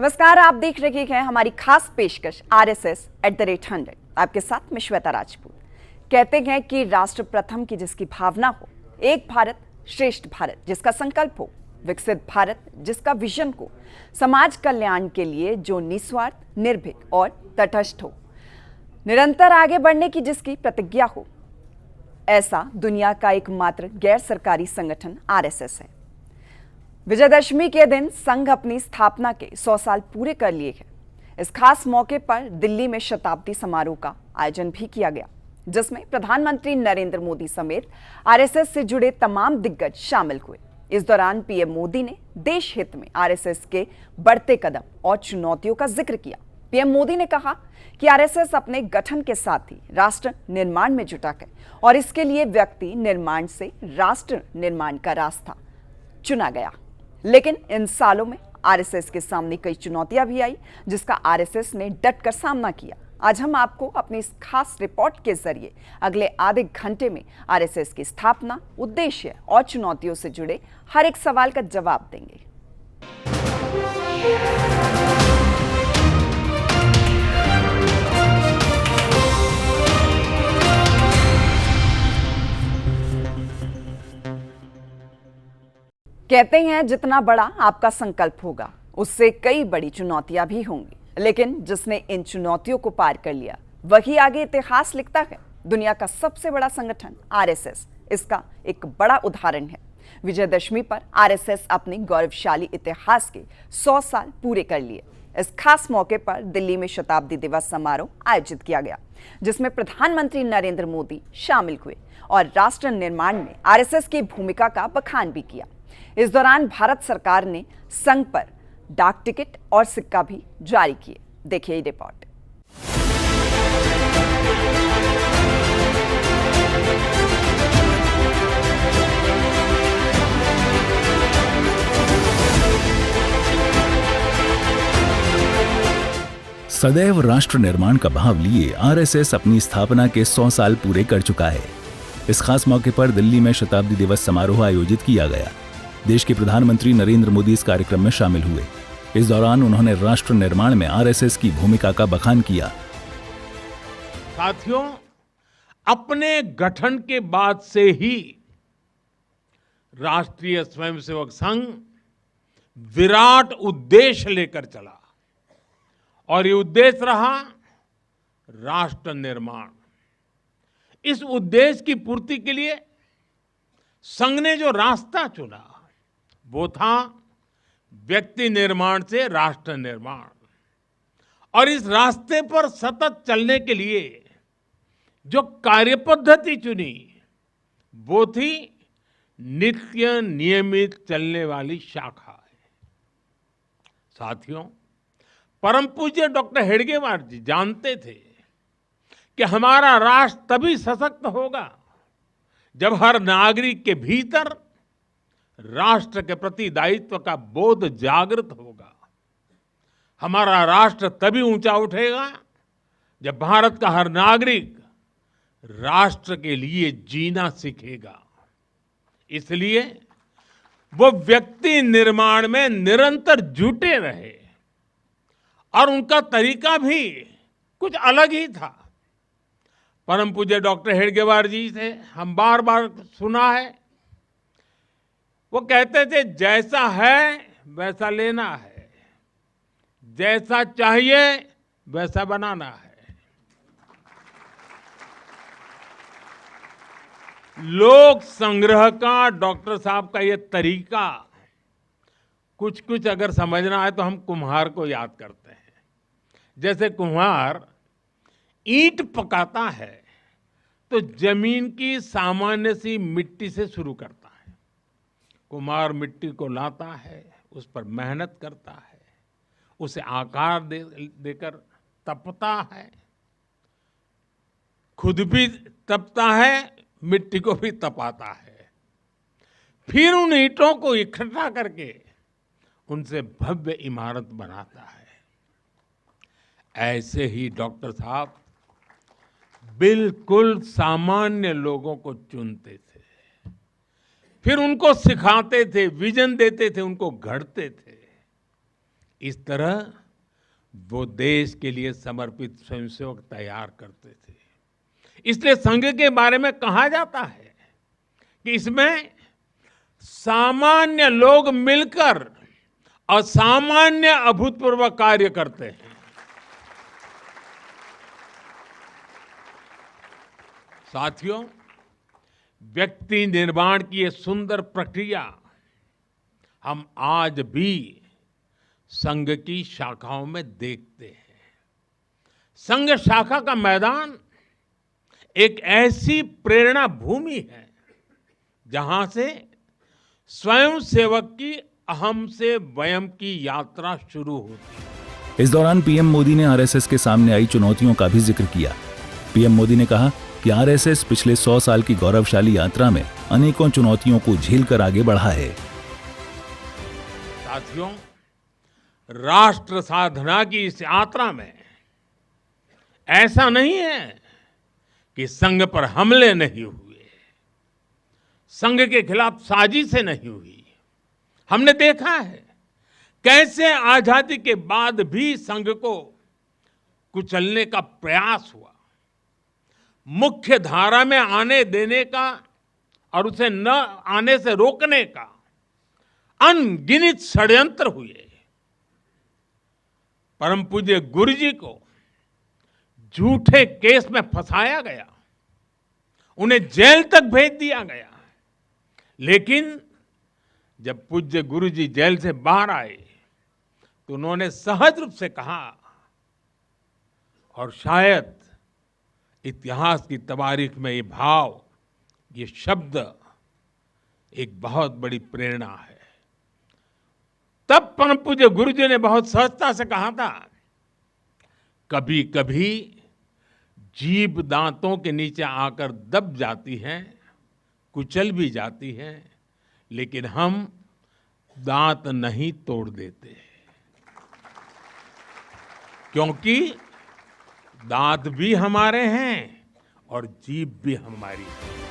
नमस्कार, आप देख रहे हैं हमारी खास पेशकश RSS@100। आपके साथ मैं श्वेता राजपूत। कहते हैं कि राष्ट्र प्रथम की जिसकी भावना हो, एक भारत श्रेष्ठ भारत जिसका संकल्प हो, विकसित भारत जिसका विजन हो, समाज कल्याण के लिए जो निस्वार्थ, निर्भीक और तटस्थ हो, निरंतर आगे बढ़ने की जिसकी प्रतिज्ञा हो, ऐसा दुनिया का एकमात्र गैर सरकारी संगठन RSS है। विजयदशमी के दिन संघ अपनी स्थापना के 100 साल पूरे कर लिए हैं। इस खास मौके पर दिल्ली में शताब्दी समारोह का आयोजन भी किया गया, जिसमें प्रधानमंत्री नरेंद्र मोदी समेत RSS से जुड़े तमाम दिग्गज शामिल हुए। इस दौरान पीएम मोदी ने देश हित में RSS के बढ़ते कदम और चुनौतियों का जिक्र किया। पीएम मोदी ने कहा कि RSS अपने गठन के साथ ही राष्ट्र निर्माण में जुटा है और इसके लिए व्यक्ति निर्माण से राष्ट्र निर्माण का रास्ता चुना गया। लेकिन इन सालों में RSS के सामने कई चुनौतियां भी आई, जिसका RSS ने डटकर सामना किया। आज हम आपको अपनी इस खास रिपोर्ट के जरिए अगले आधे घंटे में RSS की स्थापना, उद्देश्य और चुनौतियों से जुड़े हर एक सवाल का जवाब देंगे। कहते हैं जितना बड़ा आपका संकल्प होगा, उससे कई बड़ी चुनौतियां भी होंगी, लेकिन जिसने इन चुनौतियों को पार कर लिया वही आगे इतिहास लिखता है। दुनिया का सबसे बड़ा संगठन RSS इसका एक बड़ा उदाहरण है। विजयदशमी पर RSS अपने गौरवशाली इतिहास के 100 साल पूरे कर लिए। इस खास मौके पर दिल्ली में शताब्दी दिवस समारोह आयोजित किया गया, जिसमें प्रधानमंत्री नरेंद्र मोदी शामिल हुए और राष्ट्र निर्माण में RSS की भूमिका का बखान भी किया। इस दौरान भारत सरकार ने संघ पर डाक टिकट और सिक्का भी जारी किए। देखिए ये रिपोर्ट। सदैव राष्ट्र निर्माण का भाव लिए RSS अपनी स्थापना के 100 साल पूरे कर चुका है। इस खास मौके पर दिल्ली में शताब्दी दिवस समारोह आयोजित किया गया। देश के प्रधानमंत्री नरेंद्र मोदी इस कार्यक्रम में शामिल हुए। इस दौरान उन्होंने राष्ट्र निर्माण में RSS की भूमिका का बखान किया। साथियों, अपने गठन के बाद से ही राष्ट्रीय स्वयंसेवक संघ विराट उद्देश्य लेकर चला और ये उद्देश्य रहा राष्ट्र निर्माण। इस उद्देश्य की पूर्ति के लिए संघ ने जो रास्ता चुना वो था व्यक्ति निर्माण से राष्ट्र निर्माण, और इस रास्ते पर सतत चलने के लिए जो कार्यपद्धति चुनी वो थी नित्य नियमित चलने वाली शाखा है। साथियों, परम पूज्य डॉक्टर हेडगेवार जी जानते थे कि हमारा राष्ट्र तभी सशक्त होगा जब हर नागरिक के भीतर राष्ट्र के प्रति दायित्व का बोध जागृत होगा। हमारा राष्ट्र तभी ऊंचा उठेगा जब भारत का हर नागरिक राष्ट्र के लिए जीना सीखेगा। इसलिए वो व्यक्ति निर्माण में निरंतर जुटे रहे और उनका तरीका भी कुछ अलग ही था। परम पूज्य डॉक्टर हेडगेवार जी से हम बार बार सुना है, वो कहते थे जैसा है वैसा लेना है, जैसा चाहिए वैसा बनाना है। लोक संग्रह का डॉक्टर साहब का ये तरीका कुछ कुछ अगर समझना है तो हम कुम्हार को याद करते हैं। जैसे कुम्हार ईंट पकाता है तो जमीन की सामान्य सी मिट्टी से शुरू करता है। कुम्हार मिट्टी को लाता है, उस पर मेहनत करता है, उसे आकार देकर तपता है, खुद भी तपता है, मिट्टी को भी तपाता है, फिर उन ईंटों को इकट्ठा करके उनसे भव्य इमारत बनाता है। ऐसे ही डॉक्टर साहब बिल्कुल सामान्य लोगों को चुनते थे, फिर उनको सिखाते थे, विजन देते थे, उनको गढ़ते थे। इस तरह वो देश के लिए समर्पित स्वयंसेवक तैयार करते थे। इसलिए संघ के बारे में कहा जाता है कि इसमें सामान्य लोग मिलकर असामान्य अभूतपूर्व कार्य करते हैं। साथियों, व्यक्ति निर्माण की ये सुंदर प्रक्रिया हम आज भी संघ की शाखाओं में देखते हैं। संघ शाखा का मैदान एक ऐसी प्रेरणा भूमि है जहां से स्वयं सेवक की अहम से वयम की यात्रा शुरू होती है। इस दौरान पीएम मोदी ने आरएसएस के सामने आई चुनौतियों का भी जिक्र किया। पीएम मोदी ने कहा कि आरएसएस पिछले 100 साल की गौरवशाली यात्रा में अनेकों चुनौतियों को झेलकर आगे बढ़ा है। साथियों, राष्ट्र साधना की इस यात्रा में ऐसा नहीं है कि संघ पर हमले नहीं हुए, संघ के खिलाफ साजिशें नहीं हुई। हमने देखा है कैसे आजादी के बाद भी संघ को कुचलने का प्रयास हुआ, मुख्य धारा में आने देने का और उसे न आने से रोकने का अनगिनत षड्यंत्र हुए। परम पूज्य गुरु जी को झूठे केस में फंसाया गया, उन्हें जेल तक भेज दिया गया। लेकिन जब पूज्य गुरु जी जेल से बाहर आए तो उन्होंने सहज रूप से कहा, और शायद इतिहास की तवारीख में ये भाव, ये शब्द एक बहुत बड़ी प्रेरणा है। तब परम पूज्य गुरु जी ने बहुत सहजता से कहा था, कभी कभी जीभ दांतों के नीचे आकर दब जाती है, कुचल भी जाती है, लेकिन हम दांत नहीं तोड़ देते, क्योंकि दांत भी हमारे हैं और जीभ भी हमारी है।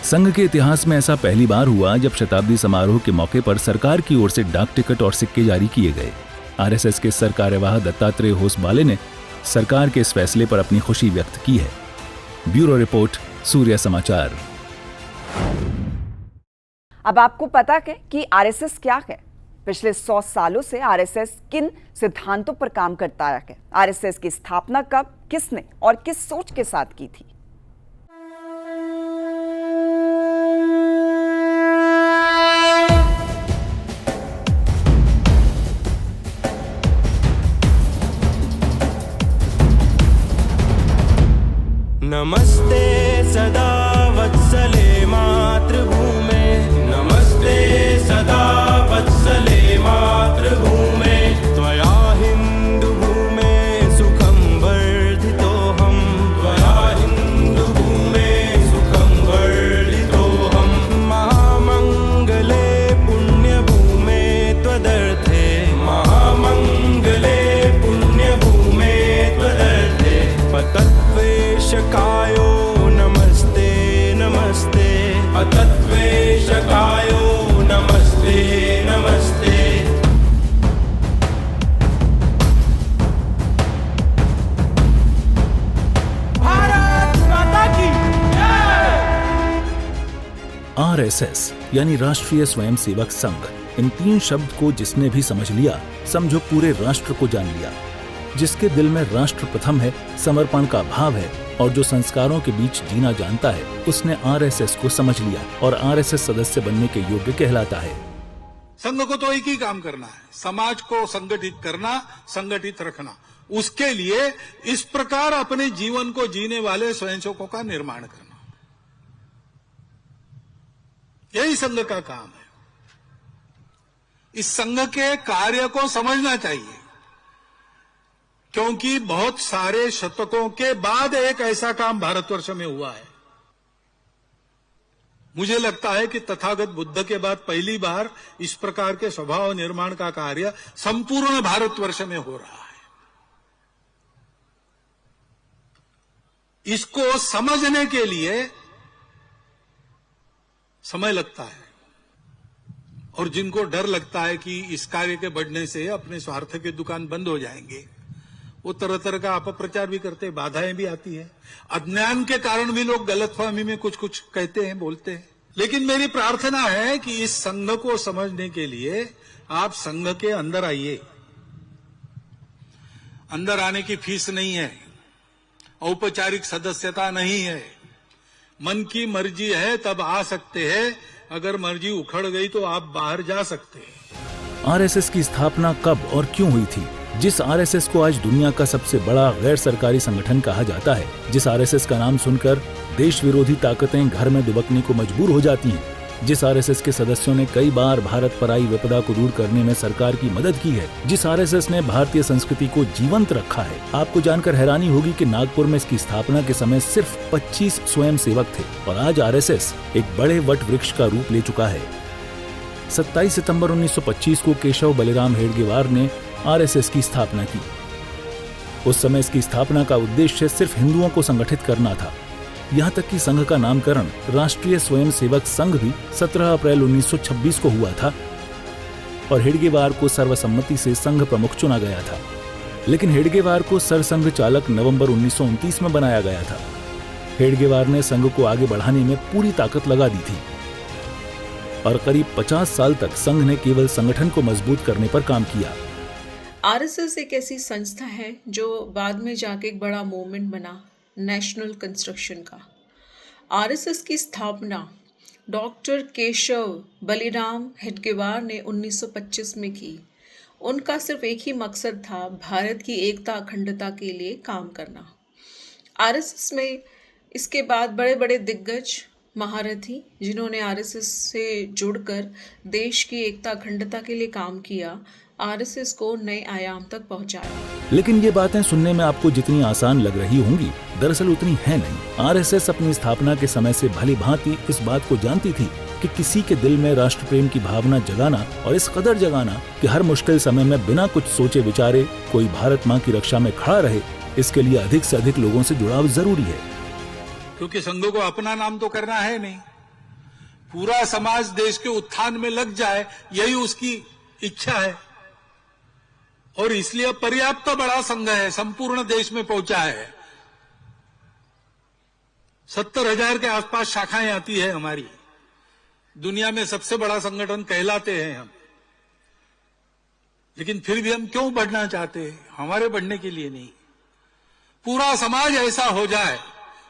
संघ के इतिहास में ऐसा पहली बार हुआ जब शताब्दी समारोह के मौके पर सरकार की ओर से डाक टिकट और सिक्के जारी किए गए। आरएसएस के सरकार्यवाह दत्तात्रेय होसबाले ने सरकार के इस फैसले पर अपनी खुशी व्यक्त की है। ब्यूरो रिपोर्ट, सूर्य समाचार। अब आपको पता है कि आरएसएस क्या है। पिछले 100 सालों से आरएसएस किन सिद्धांतों पर काम करता है। आरएसएस की स्थापना कब, किसने और किस सोच के साथ की थी। नमस्ते सदा वत्सले मातृभूमे, नमस्ते सदा वत्सले मातृभूमे, त्वया हिन्दुभूमे सुखं वर्धितोऽहं, त्वया हिन्दुभूमे सुखं वर्धितोऽहं, महामङ्गले पुण्यभूमे त्वदर्थे, महामङ्गले पुण्यभूमे त्वदर्थे, पतत्वेशकायो नमस्ते नमस्ते, पतत्वेशकायो नमस्ते नमस्ते। भारत माता की जय। आरएसएस यानी राष्ट्रीय स्वयंसेवक संघ, इन 3 शब्द को जिसने भी समझ लिया, समझो पूरे राष्ट्र को जान लिया। जिसके दिल में राष्ट्र प्रथम है, समर्पण का भाव है और जो संस्कारों के बीच जीना जानता है, उसने आरएसएस को समझ लिया और आरएसएस सदस्य बनने के योग्य कहलाता है। संघ को तो एक ही काम करना है, समाज को संगठित करना, संगठित रखना। उसके लिए इस प्रकार अपने जीवन को जीने वाले स्वयंसेवकों का निर्माण करना, यही संघ का काम है। इस संघ के कार्य को समझना चाहिए, क्योंकि बहुत सारे शतकों के बाद एक ऐसा काम भारतवर्ष में हुआ है। मुझे लगता है कि तथागत बुद्ध के बाद पहली बार इस प्रकार के स्वभाव निर्माण का कार्य संपूर्ण भारतवर्ष में हो रहा है। इसको समझने के लिए समय लगता है और जिनको डर लगता है कि इस कार्य के बढ़ने से अपने स्वार्थ के दुकान बंद हो जाएंगे, वो तरह तरह का अपप्रचार भी करते हैं, बाधाएं भी आती है। अज्ञान के कारण भी लोग गलतफहमी में कुछ कुछ कहते हैं, बोलते हैं। लेकिन मेरी प्रार्थना है कि इस संघ को समझने के लिए आप संघ के अंदर आइए। अंदर आने की फीस नहीं है, औपचारिक सदस्यता नहीं है, मन की मर्जी है तब आ सकते हैं, अगर मर्जी उखड़ गई तो आप बाहर जा सकते हैं। आरएसएस की स्थापना कब और क्यों हुई थी? जिस आरएसएस को आज दुनिया का सबसे बड़ा गैर सरकारी संगठन कहा जाता है, जिस आरएसएस का नाम सुनकर देश विरोधी ताकतें घर में दुबकने को मजबूर हो जाती हैं, जिस आरएसएस के सदस्यों ने कई बार भारत पर आई विपदा को दूर करने में सरकार की मदद की है, जिस आरएसएस ने भारतीय संस्कृति को जीवंत रखा है, आपको जानकर हैरानी होगी कि नागपुर में इसकी स्थापना के समय सिर्फ 25 स्वयं सेवक थे और आज आरएसएस एक बड़े वट वृक्ष का रूप ले चुका है। 27 सितंबर 1925 को केशव बलिराम हेडगेवार ने आरएसएस की स्थापना की। उस समय इसकी स्थापना का उद्देश्य सिर्फ हिंदुओं को संगठित करना था। यहाँ तक कि संघ का नामकरण राष्ट्रीय स्वयंसेवक संघ भी 17 अप्रैल 1926 को हुआ था और हेडगेवार को सर्वसम्मति से संघ प्रमुख चुना गया था। लेकिन हेडगेवार को सरसंघ चालक नवंबर 1929 में बनाया गया था। हेडगेवार ने संघ को आगे बढ़ाने में पूरी ताकत लगा दी थी और करीब 50 साल तक संघ ने केवल संगठन को मजबूत करने पर काम किया। आरएसएस एक ऐसी संस्था है जो बाद में जाके एक बड़ा मूवमेंट बना नेशनल कंस्ट्रक्शन का। आरएसएस की स्थापना डॉक्टर केशव बलिराम हेडगेवार ने 1925 में की। उनका सिर्फ एक ही मकसद था, भारत की एकता अखंडता के लिए काम करना। आरएसएस में इसके बाद बड़े बड़े दिग्गज महारथी जिन्होंने आरएसएस से जुड़कर देश की एकता अखंडता के लिए काम किया, आरएसएस को नए आयाम तक पहुंचाया। लेकिन ये बातें सुनने में आपको जितनी आसान लग रही होंगी, दरअसल उतनी है नहीं। आरएसएस अपनी स्थापना के समय से भली भांति इस बात को जानती थी कि किसी के दिल में राष्ट्र प्रेम की भावना जगाना और इस कदर जगाना कि हर मुश्किल समय में बिना कुछ सोचे विचारे कोई भारत माँ की रक्षा में खड़ा रहे, इसके लिए अधिक से अधिक लोगों से जुड़ाव जरूरी है। क्योंकि संघ को अपना नाम तो करना है नहीं, पूरा समाज देश के उत्थान में लग जाए, यही उसकी इच्छा है। और इसलिए पर्याप्त बड़ा संघ है, संपूर्ण देश में पहुंचा है। 70,000 के आसपास शाखाएं आती है हमारी, दुनिया में सबसे बड़ा संगठन कहलाते हैं हम। लेकिन फिर भी हम क्यों बढ़ना चाहते हैं? हमारे बढ़ने के लिए नहीं, पूरा समाज ऐसा हो जाए,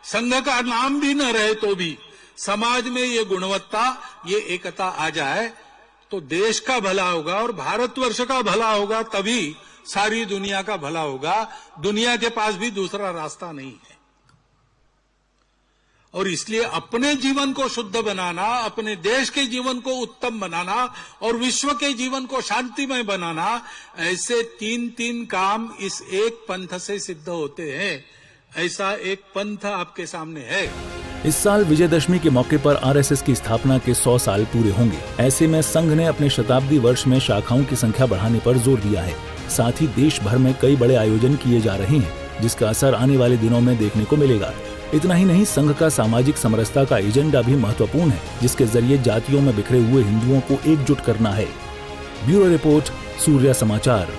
संघ का नाम भी न रहे तो भी समाज में ये गुणवत्ता, ये एकता आ जाए तो देश का भला होगा और भारतवर्ष का भला होगा, तभी सारी दुनिया का भला होगा। दुनिया के पास भी दूसरा रास्ता नहीं है। और इसलिए अपने जीवन को शुद्ध बनाना, अपने देश के जीवन को उत्तम बनाना और विश्व के जीवन को शांतिमय बनाना, ऐसे तीन काम इस एक पंथ से सिद्ध होते हैं। ऐसा एक पंथ आपके सामने है। इस साल विजयदशमी के मौके पर आरएसएस की स्थापना के 100 साल पूरे होंगे। ऐसे में संघ ने अपने शताब्दी वर्ष में शाखाओं की संख्या बढ़ाने पर जोर दिया है। साथ ही देश भर में कई बड़े आयोजन किए जा रहे हैं, जिसका असर आने वाले दिनों में देखने को मिलेगा। इतना ही नहीं, संघ का सामाजिक समरसता का एजेंडा भी महत्वपूर्ण है, जिसके जरिए जातियों में बिखरे हुए हिंदुओं को एकजुट करना है। ब्यूरो रिपोर्ट, सूर्या समाचार।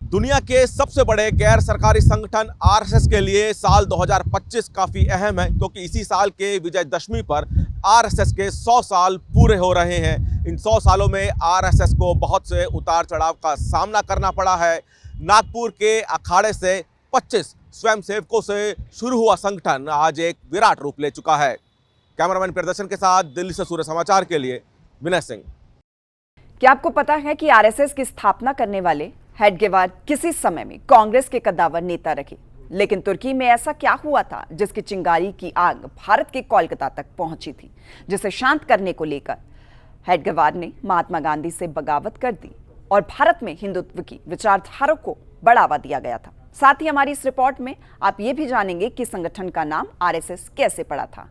दुनिया के सबसे बड़े गैर सरकारी संगठन आरएसएस के लिए साल 2025 काफी अहम है, क्योंकि इसी साल के विजयदशमी पर आरएसएस के 100 साल पूरे हो रहे हैं। इन 100 सालों में आरएसएस को बहुत से उतार चढ़ाव का सामना करना पड़ा है। नागपुर के अखाड़े से 25 स्वयंसेवकों से शुरू हुआ संगठन आज एक विराट रूप ले चुका है। कैमरामैन प्रदर्शन के साथ दिल्ली से सूर्य समाचार के लिए विनय सिंह। क्या आपको पता है कि आरएसएस की स्थापना करने वाले हेडगेवार किसी समय में कांग्रेस के कद्दावर नेता रहे? लेकिन तुर्की में ऐसा क्या हुआ था जिसकी चिंगारी की आग भारत के कोलकाता तक पहुंची थी, जिसे शांत करने को लेकर हेडगेवार ने महात्मा गांधी से बगावत कर दी और भारत में हिंदुत्व की विचारधारा को बढ़ावा दिया गया था। साथ ही हमारी इस रिपोर्ट में आप ये भी जानेंगे कि संगठन का नाम आरएसएस कैसे पड़ा था।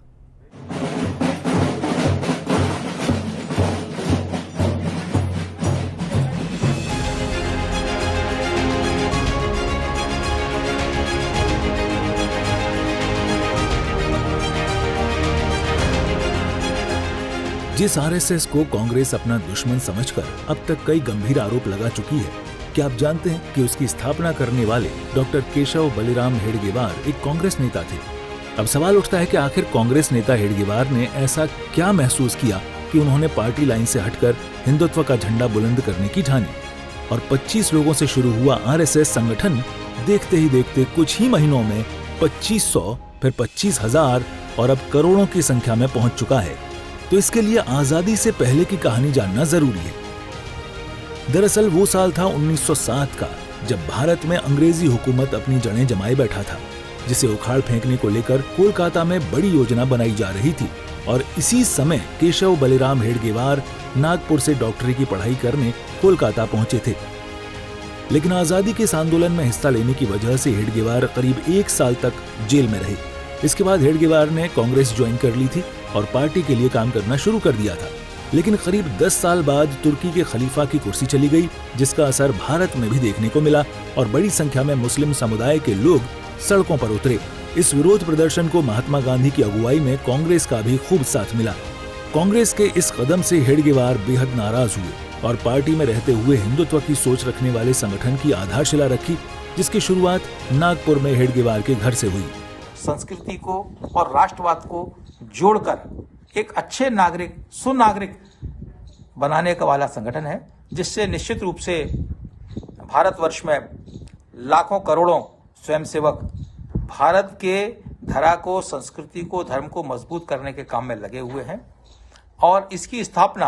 जिस आरएसएस को कांग्रेस अपना दुश्मन समझकर अब तक कई गंभीर आरोप लगा चुकी है, क्या आप जानते हैं कि उसकी स्थापना करने वाले डॉक्टर केशव बलिराम हेडगेवार एक कांग्रेस नेता थे। अब सवाल उठता है कि आखिर कांग्रेस नेता हेडगेवार ने ऐसा क्या महसूस किया कि उन्होंने पार्टी लाइन से हटकर हिंदुत्व का झंडा बुलंद करने की ठानी, और 25 लोगों से शुरू हुआ आरएसएस संगठन देखते ही देखते कुछ ही महीनों में 2500, फिर 25,000 और अब करोड़ों की संख्या में पहुंच चुका है। तो इसके लिए आजादी से पहले की कहानी जानना जरूरी है। दरअसल वो साल था 1907 का, जब भारत में अंग्रेजी हुकूमत अपनी जड़ें जमाए बैठा था, जिसे उखाड़ फेंकने को लेकर कोलकाता में बड़ी योजना बनाई जा रही थी। और इसी समय केशव बलिराम हेडगेवार नागपुर से डॉक्टरी की पढ़ाई करने कोलकाता पहुंचे थे। लेकिन आजादी के इस आंदोलन में हिस्सा लेने की वजह से हेडगेवार करीब 1 साल तक जेल में रहे। इसके बाद हेडगेवार ने कांग्रेस ज्वाइन कर ली थी और पार्टी के लिए काम करना शुरू कर दिया था। लेकिन करीब 10 साल बाद तुर्की के खलीफा की कुर्सी चली गई, जिसका असर भारत में भी देखने को मिला और बड़ी संख्या में मुस्लिम समुदाय के लोग सड़कों पर उतरे। इस विरोध प्रदर्शन को महात्मा गांधी की अगुवाई में कांग्रेस का भी खूब साथ मिला। कांग्रेस के इस कदम से हेडगेवार बेहद नाराज हुए और पार्टी में रहते हुए हिंदुत्व की सोच रखने वाले संगठन की आधारशिला रखी, जिसकी शुरुआत नागपुर में हेडगेवार के घर से हुई। संस्कृति को और राष्ट्रवाद को जोड़कर एक अच्छे नागरिक, सुनागरिक बनाने का वाला संगठन है, जिससे निश्चित रूप से भारतवर्ष में लाखों करोड़ों स्वयंसेवक भारत के धरा को, संस्कृति को, धर्म को मजबूत करने के काम में लगे हुए हैं। और इसकी स्थापना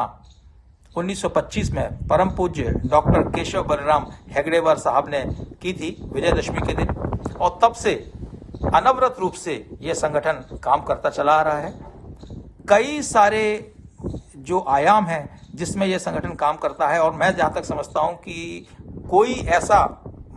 1925 में परम पूज्य डॉक्टर केशव बलिराम हेगड़ेवार साहब ने की थी, विजयदशमी के दिन, और तब से अनवरत रूप से यह संगठन काम करता चला आ रहा है। कई सारे जो आयाम हैं जिसमें यह संगठन काम करता है, और मैं जहाँ तक समझता हूँ कि कोई ऐसा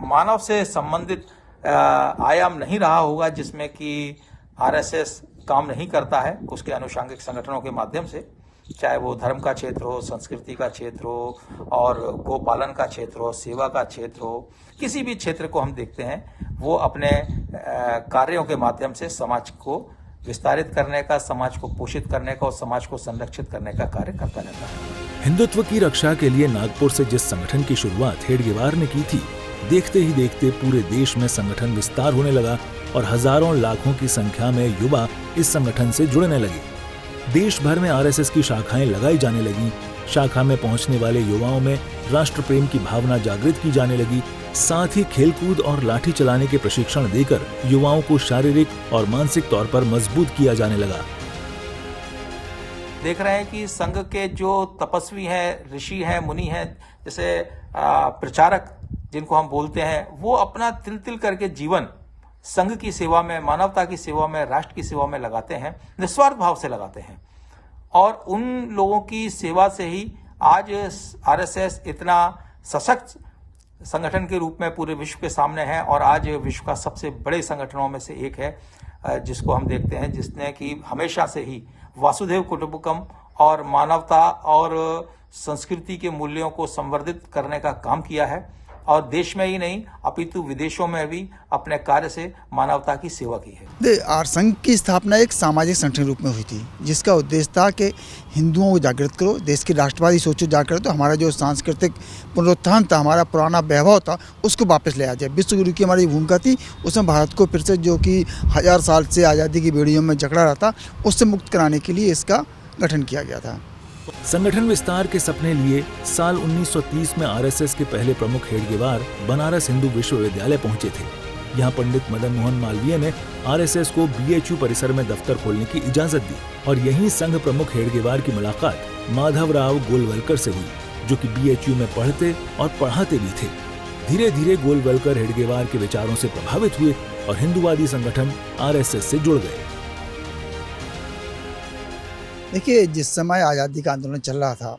मानव से संबंधित आयाम नहीं रहा होगा जिसमें कि आरएसएस काम नहीं करता है उसके अनुषंगिक संगठनों के माध्यम से, चाहे वो धर्म का क्षेत्र हो, संस्कृति का क्षेत्र हो, और गोपालन का क्षेत्र हो, सेवा का क्षेत्र हो, किसी भी क्षेत्र को हम देखते हैं वो अपने कार्यों के माध्यम से समाज को विस्तारित करने का, समाज को पोषित करने का और समाज को संरक्षित करने का कार्य करता रहता है। हिंदुत्व की रक्षा के लिए नागपुर से जिस संगठन की शुरुआत हेडगेवार ने की थी, देखते ही देखते पूरे देश में संगठन विस्तार होने लगा और हजारों लाखों की संख्या में युवा इस संगठन से जुड़ने लगे। देश भर में आरएसएस की शाखाएं लगाई जाने लगी। शाखा में पहुंचने वाले युवाओं में राष्ट्र प्रेम की भावना जागृत की जाने लगी। साथ ही खेलकूद और लाठी चलाने के प्रशिक्षण देकर युवाओं को शारीरिक और मानसिक तौर पर मजबूत किया जाने लगा। देख रहे हैं कि संघ के जो तपस्वी हैं, ऋषि हैं, मुनि हैं, जैसे प्रचारक जिनको हम बोलते हैं, वो अपना तिल तिल करके जीवन संघ की सेवा में, मानवता की सेवा में, राष्ट्र की सेवा में लगाते हैं, निस्वार्थ भाव से लगाते हैं। और उन लोगों की सेवा से ही आज आरएसएस इतना सशक्त संगठन के रूप में पूरे विश्व के सामने है, और आज विश्व का सबसे बड़े संगठनों में से एक है, जिसको हम देखते हैं, जिसने कि हमेशा से ही वासुदेव कुटुंबकम और मानवता और संस्कृति के मूल्यों को संवर्धित करने का काम किया है, और देश में ही नहीं अपितु विदेशों में भी अपने कार्य से मानवता की सेवा की है। आर्य संघ की स्थापना एक सामाजिक संगठन रूप में हुई थी, जिसका उद्देश्य था कि हिंदुओं को जागृत करो, देश की राष्ट्रवादी सोचो जागृत करो, हमारा जो सांस्कृतिक पुनरुत्थान था, हमारा पुराना वैभव था, उसको वापस ले आ जाए। विश्व गुरु की हमारी भूमिका थी, उसमें भारत को फिर से जो कि 1000 साल से आज़ादी की बेड़ियों में जकड़ा रहा था, उससे मुक्त कराने के लिए इसका गठन किया गया था। संगठन विस्तार के सपने लिए साल 1930 में आरएसएस के पहले प्रमुख हेडगेवार बनारस हिंदू विश्वविद्यालय पहुंचे थे। यहां पंडित मदन मोहन मालवीय ने आरएसएस को बीएचयू परिसर में दफ्तर खोलने की इजाजत दी, और यहीं संघ प्रमुख हेडगेवार की मुलाकात माधवराव गोलवलकर से हुई, जो कि बीएचयू में पढ़ते और पढ़ाते भी थे। धीरे धीरे गोलवलकर हेडगेवार के विचारों से प्रभावित हुए और हिंदूवादी संगठन आरएसएस से जुड़ गए। देखिए, जिस समय आज़ादी का आंदोलन चल रहा था,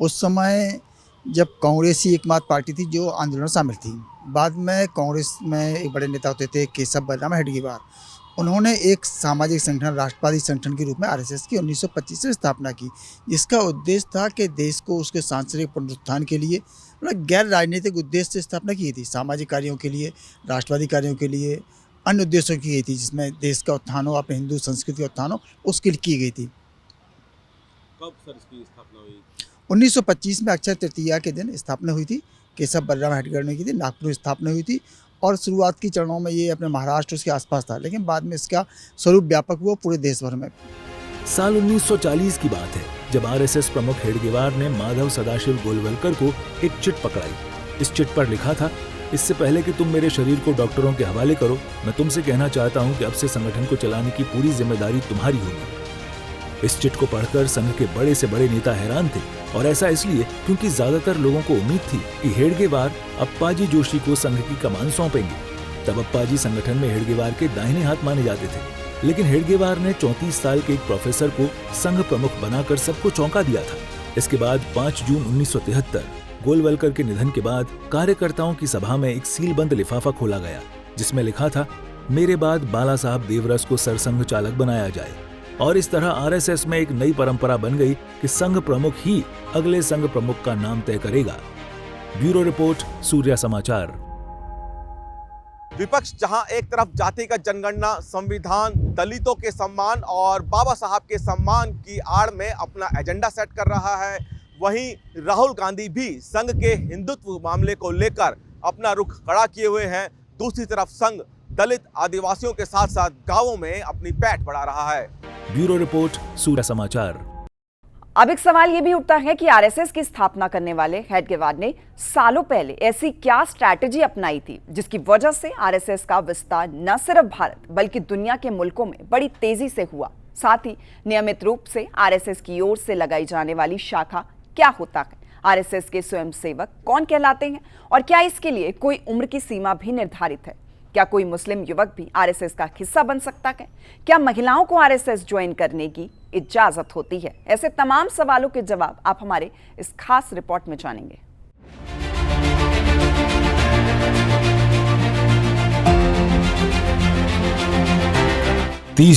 उस समय जब कांग्रेस ही एकमात्र पार्टी थी जो आंदोलन में शामिल थी। बाद में कांग्रेस में एक बड़े नेता होते थे केशव बलिराम हेडगेवार, उन्होंने एक सामाजिक संगठन, राष्ट्रवादी संगठन के रूप में आरएसएस की 1925 से स्थापना की, जिसका उद्देश्य था कि देश को उसके सांस्कृतिक पुनरुत्थान के लिए, मतलब गैर राजनीतिक उद्देश्य से स्थापना की थी। सामाजिक कार्यों के लिए, राष्ट्रवादी कार्यों के लिए, अन्य उद्देश्यों की गई थी, जिसमें देश का उत्थान हो, अपने हिंदू संस्कृति का उत्थान हो, उसके लिए की गई थी। कब सर इसकी स्थापना हुई? 1925 में अक्षय तृतीया के दिन स्थापना हुई थी। केशव बलराम हेडगेवार की थी, नागपुर स्थापना हुई थी और शुरुआत की चरणों में ये अपने महाराष्ट्र उसके आसपास था, लेकिन बाद में इसका स्वरूप व्यापक हुआ पूरे देश भर में। साल 1940 की बात है जब आरएसएस प्रमुख हेडगेवार ने माधव सदाशिव गोलवलकर को एक चिट पकड़ाई। इस चिट पर लिखा था, इससे पहले कि तुम मेरे शरीर को डॉक्टरों के हवाले करो, मैं तुमसे कहना चाहता हूं कि अब से संगठन को चलाने की पूरी जिम्मेदारी तुम्हारी होगी। इस चिट को पढ़कर संघ के बड़े से बड़े नेता हैरान थे और ऐसा इसलिए क्योंकि ज्यादातर लोगों को उम्मीद थी कि हेडगेवार अप्पाजी जोशी को संघ की कमान सौंपेंगे। तब अप्पाजी संगठन में हेडगेवार के दाहिने हाथ माने जाते थे, लेकिन हेडगेवार ने 34 साल के एक प्रोफेसर को संघ प्रमुख बनाकर सबको चौंका दिया था। इसके बाद 5 जून 1973 गोलवलकर के निधन के बाद कार्यकर्ताओं की सभा में एक सीलबंद लिफाफा खोला गया जिसमें लिखा था, मेरे बाद बाला साहब देवरस को सरसंघ चालक बनाया जाए। और इस तरह आरएसएस में एक नई परंपरा बन गई कि संघ प्रमुख ही अगले संघ प्रमुख का नाम तय करेगा। ब्यूरो रिपोर्ट, सूर्या समाचार। विपक्ष जहां एक तरफ जातिगत जनगणना, संविधान, दलितों के सम्मान और बाबा साहब के सम्मान की आड़ में अपना एजेंडा सेट कर रहा है, वहीं राहुल गांधी भी संघ के हिंदुत्व मामले को लेकर अपना रुख खड़ा किए हुए हैं। दूसरी तरफ संघ दलित आदिवासियों के साथ साथ गांवों में अपनी पैठ बढ़ा रहा है। ब्यूरो रिपोर्ट, सूर्या समाचार। अब एक सवाल यह भी उठता है कि आरएसएस की स्थापना करने वाले हेडगेवार ने सालों पहले ऐसी क्या स्ट्रैटेजी अपनाई थी जिसकी वजह से आरएसएस का विस्तार न सिर्फ भारत बल्कि दुनिया के मुल्कों में बड़ी तेजी से हुआ। साथ ही नियमित रूप से आरएसएस की ओर से लगाई जाने वाली शाखा क्या होता है, आरएसएस के स्वयंसेवक कौन कहलाते हैं और क्या इसके लिए कोई उम्र की सीमा भी निर्धारित है? क्या कोई मुस्लिम युवक भी आरएसएस का हिस्सा बन सकता है? क्या महिलाओं को आरएसएस ज्वाइन करने की इजाजत होती है? ऐसे तमाम सवालों के जवाब आप हमारे इस खास रिपोर्ट में जानेंगे।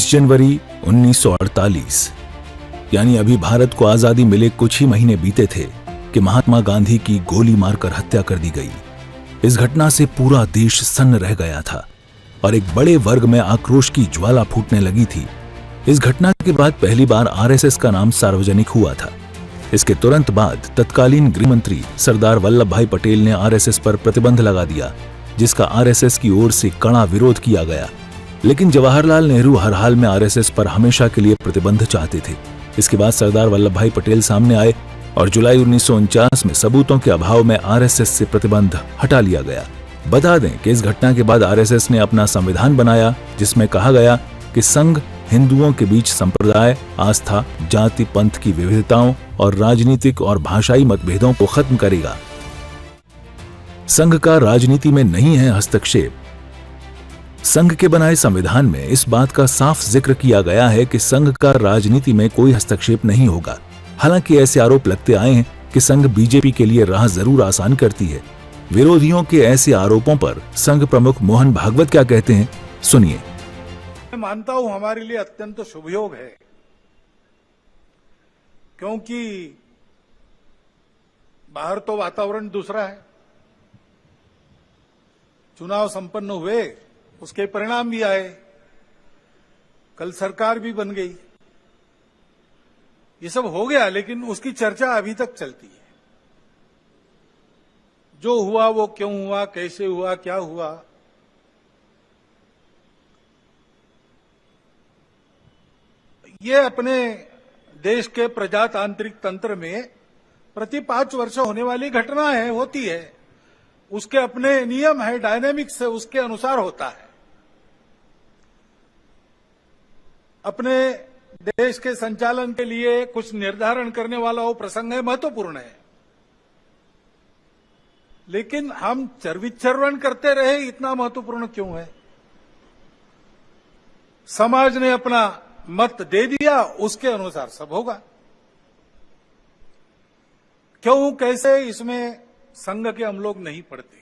जनवरी 1948 यानी अभी भारत को आजादी मिले कुछ ही महीने बीते थे कि महात्मा गांधी की गोली मारकर हत्या कर दी गई। इस घटना से पूरा देश सन्न रह गया था और एक बड़े वर्ग में आक्रोश की ज्वाला फूटने लगी थी। इस घटना के बाद पहली बार आरएसएस का नाम सार्वजनिक हुआ था। इसके तुरंत बाद तत्कालीन गृह मंत्री सरदार वल्लभ भाई पटेल ने आरएसएस पर प्रतिबंध लगा दिया, जिसका आरएसएस की ओर से कड़ा विरोध किया गया। लेकिन जवाहरलाल नेहरू हर हाल में आरएसएस पर हमेशा के लिए प्रतिबंध चाहते थे। इसके बाद सरदार वल्लभ भाई पटेल सामने आए और जुलाई 1949 में सबूतों के अभाव में आरएसएस से प्रतिबंध हटा लिया गया। बता दें कि इस घटना के बाद आरएसएस ने अपना संविधान बनाया जिसमें कहा गया कि संघ हिंदुओं के बीच संप्रदाय, आस्था, जाति, पंथ की विविधताओं और राजनीतिक और भाषाई मतभेदों को खत्म करेगा। संघ का राजनीति में नहीं है हस्तक्षेप। संघ के बनाए संविधान में इस बात का साफ जिक्र किया गया है कि संघ का राजनीति में कोई हस्तक्षेप नहीं होगा। हालांकि ऐसे आरोप लगते आए हैं कि संघ बीजेपी के लिए राह जरूर आसान करती है। विरोधियों के ऐसे आरोपों पर संघ प्रमुख मोहन भागवत क्या कहते हैं, सुनिए। मैं मानता हूं हमारे लिए अत्यंत शुभयोग है, क्योंकि बाहर तो वातावरण दूसरा है। चुनाव संपन्न हुए, उसके परिणाम भी आए, कल सरकार भी बन गई, ये सब हो गया, लेकिन उसकी चर्चा अभी तक चलती है। जो हुआ वो क्यों हुआ, कैसे हुआ, क्या हुआ, ये अपने देश के प्रजातांत्रिक तंत्र में प्रति 5 वर्ष होने वाली घटना है, होती है। उसके अपने नियम है, डायनेमिक्स है, उसके अनुसार होता है। अपने देश के संचालन के लिए कुछ निर्धारण करने वाला वो प्रसंग है, महत्वपूर्ण है। लेकिन हम चरविचरवन करते रहे, इतना महत्वपूर्ण क्यों है? समाज ने अपना मत दे दिया, उसके अनुसार सब होगा। क्यों, कैसे, इसमें संघ के हम लोग नहीं पढ़ते।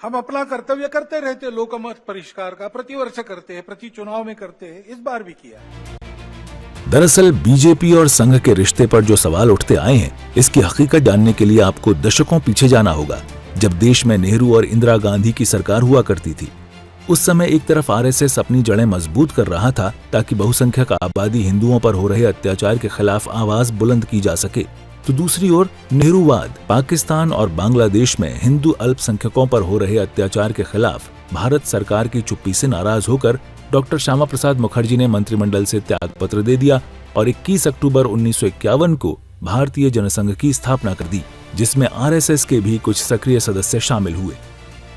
हम अपना कर्तव्य करते रहते, लोकमत परिष्कार का प्रतिवर्ष करते हैं, प्रति चुनाव में करते हैं, इस बार भी किया। दरअसल बीजेपी और संघ के रिश्ते पर जो सवाल उठते आए हैं, इसकी हकीकत जानने के लिए आपको दशकों पीछे जाना होगा, जब देश में नेहरू और इंदिरा गांधी की सरकार हुआ करती थी। उस समय एक तरफ आरएसएस अपनी जड़ें मजबूत कर रहा था ताकि बहुसंख्यक आबादी हिंदुओं पर हो रहे अत्याचार के खिलाफ आवाज बुलंद की जा सके, तो दूसरी ओर नेहरूवाद पाकिस्तान और बांग्लादेश में हिंदू अल्पसंख्यकों पर हो रहे अत्याचार के खिलाफ भारत सरकार की चुप्पी से नाराज होकर डॉक्टर श्यामा प्रसाद मुखर्जी ने मंत्रिमंडल से त्यागपत्र दे दिया और 21 अक्टूबर 1951 को भारतीय जनसंघ की स्थापना कर दी, जिसमें आरएसएस के भी कुछ सक्रिय सदस्य शामिल हुए।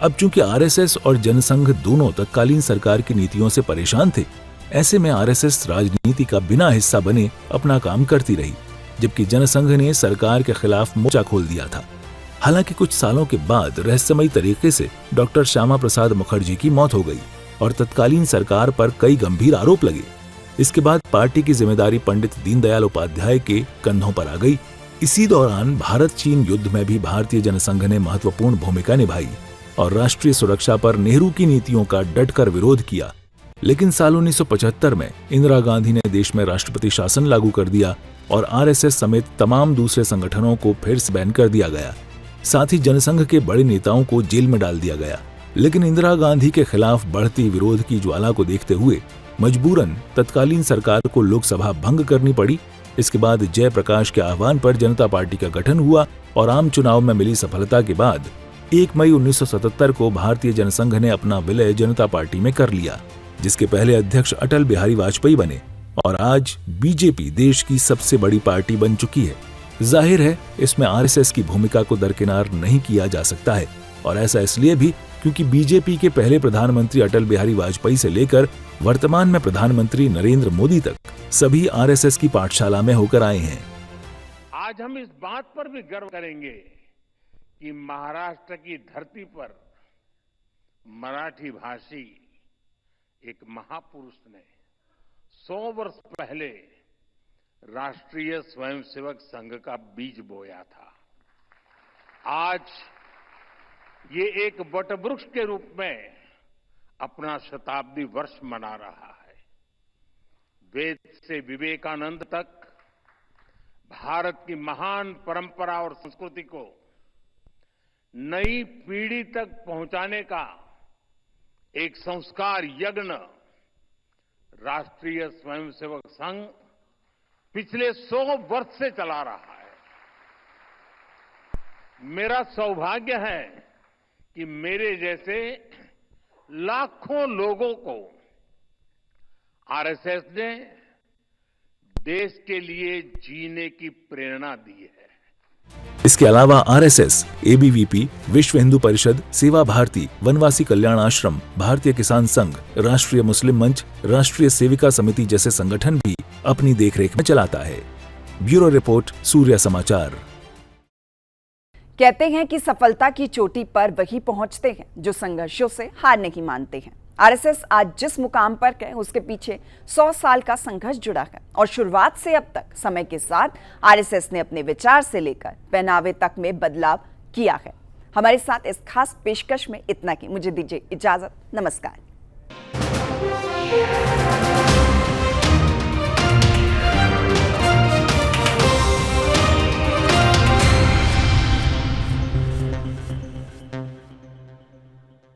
अब चूंकि आरएसएस और जनसंघ दोनों तत्कालीन सरकार की नीतियों से परेशान थे, ऐसे में आरएसएस राजनीति का बिना हिस्सा बने अपना काम करती रही, जबकि जनसंघ ने सरकार के खिलाफ मोर्चा खोल दिया था। हालांकि कुछ सालों के बाद रहस्यमयी तरीके से डॉक्टर श्यामा प्रसाद मुखर्जी की मौत हो गई और तत्कालीन सरकार पर कई गंभीर आरोप लगे। इसके बाद पार्टी की जिम्मेदारी पंडित दीनदयाल उपाध्याय के कंधों पर आ गई। इसी दौरान भारत चीन युद्ध में भी भारतीय जनसंघ ने महत्वपूर्ण भूमिका निभाई और राष्ट्रीय सुरक्षा पर नेहरू की नीतियों का डटकर विरोध किया। लेकिन साल 1975 में इंदिरा गांधी ने देश में राष्ट्रपति शासन लागू कर दिया और आरएसएस समेत तमाम दूसरे संगठनों को फिर से बैन कर दिया गया। साथ ही जनसंघ के बड़े नेताओं को जेल में डाल दिया गया। लेकिन इंदिरा गांधी के खिलाफ बढ़ती विरोध की ज्वाला को देखते हुए मजबूरन तत्कालीन सरकार को लोकसभा भंग करनी पड़ी। इसके बाद जयप्रकाश के आह्वान पर जनता पार्टी का गठन हुआ और आम चुनाव में मिली सफलता के बाद 1 मई 1977 को भारतीय जनसंघ ने अपना विलय जनता पार्टी में कर लिया, जिसके पहले अध्यक्ष अटल बिहारी वाजपेयी बने और आज बीजेपी देश की सबसे बड़ी पार्टी बन चुकी है। जाहिर है इसमें आरएसएस की भूमिका को दरकिनार नहीं किया जा सकता है, और ऐसा इसलिए भी क्योंकि बीजेपी के पहले प्रधानमंत्री अटल बिहारी वाजपेयी से लेकर वर्तमान में प्रधानमंत्री नरेंद्र मोदी तक सभी आरएसएस की पाठशाला में होकर आए हैं। आज हम इस बात पर भी गर्व करेंगे कि महाराष्ट्र की धरती पर मराठी भाषी एक महापुरुष ने 100 वर्ष पहले राष्ट्रीय स्वयंसेवक संघ का बीज बोया था। आज ये एक वटवृक्ष के रूप में अपना शताब्दी वर्ष मना रहा है। वेद से विवेकानंद तक भारत की महान परंपरा और संस्कृति को नई पीढ़ी तक पहुंचाने का एक संस्कार यज्ञ राष्ट्रीय स्वयंसेवक संघ पिछले 100 वर्ष से चला रहा है। मेरा सौभाग्य है कि मेरे जैसे लाखों लोगों को आरएसएस ने देश के लिए जीने की प्रेरणा दी है। इसके अलावा आरएसएस, एबीवीपी, विश्व हिंदू परिषद, सेवा भारती, वनवासी कल्याण आश्रम, भारतीय किसान संघ, राष्ट्रीय मुस्लिम मंच, राष्ट्रीय सेविका समिति जैसे संगठन भी अपनी देखरेख में चलाता है। ब्यूरो रिपोर्ट, सूर्य समाचार। कहते हैं कि सफलता की चोटी पर वही पहुंचते हैं जो संघर्षों से हार नहीं मानते हैं। आरएसएस आज जिस मुकाम पर है उसके पीछे 100 साल का संघर्ष जुड़ा है और शुरुआत से अब तक समय के साथ आरएसएस ने अपने विचार से लेकर पहनावे तक में बदलाव किया है। हमारे साथ इस खास पेशकश में इतना ही। मुझे दीजिए इजाजत। नमस्कार।